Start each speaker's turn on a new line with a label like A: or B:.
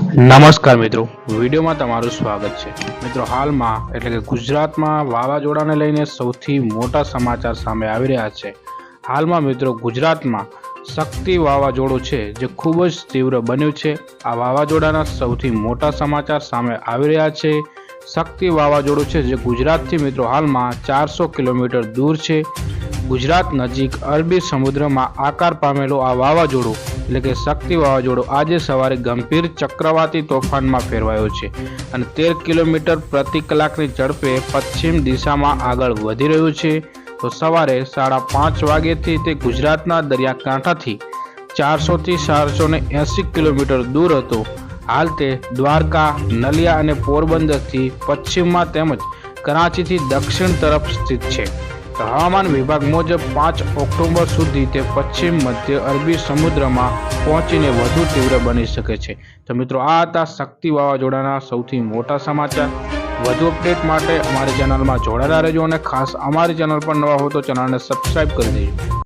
A: નમસ્કાર મિત્રો, વિડીયોમાં તમારું સ્વાગત છે। મિત્રો, હાલમાં એટલે કે ગુજરાતમાં વાવાઝોડાને લઈને સૌથી મોટા સમાચાર સામે આવી રહ્યા છે। હાલમાં મિત્રો ગુજરાતમાં શક્તિ વાવાઝોડું છે જે ખૂબ જ તીવ્ર બન્યું છે। આ વાવાઝોડાના સૌથી મોટા સમાચાર સામે આવી રહ્યા છે। શક્તિ વાવાઝોડું છે જે ગુજરાતથી મિત્રો હાલમાં 400 કિલોમીટર દૂર છે। ગુજરાત નજીક અરબી સમુદ્રમાં આકાર પામેલું આ વાવાઝોડું એટલે કે શક્તિ વાવાઝોડું આજે સવારે ગંભીર ચક્રવાતી તોફાનમાં ફેરવાયું છે અને 13 કિલોમીટર પ્રતિ કલાકની ઝડપે પશ્ચિમ દિશામાં આગળ વધી રહ્યું છે। તો સવારે 5:30 વાગ્યેથી તે ગુજરાતના દરિયાકાંઠાથી 400 થી 480 કિલોમીટર દૂર હતો। હાલ તે દ્વારકા, નલિયા અને પોરબંદરથી પશ્ચિમમાં તેમજ કરાચીથી દક્ષિણ તરફ સ્થિત છે। હવામાન વિભાગ મુજબ 5 ઓક્ટોબર સુધી તે પશ્ચિમ મધ્ય અરબી સમુદ્રમાં પહોંચીને વધુ તીવ્ર બની શકે છે। તો મિત્રો, આ હતા શક્તિ વાવાઝોડાના સૌથી મોટા સમાચાર। વધુ અપડેટ માટે અમારી ચેનલમાં જોડાયેલા રહેજો અને ખાસ અમારી ચેનલ પર નવા હો તો ચેનલને સબસ્ક્રાઇબ કરી દેજો।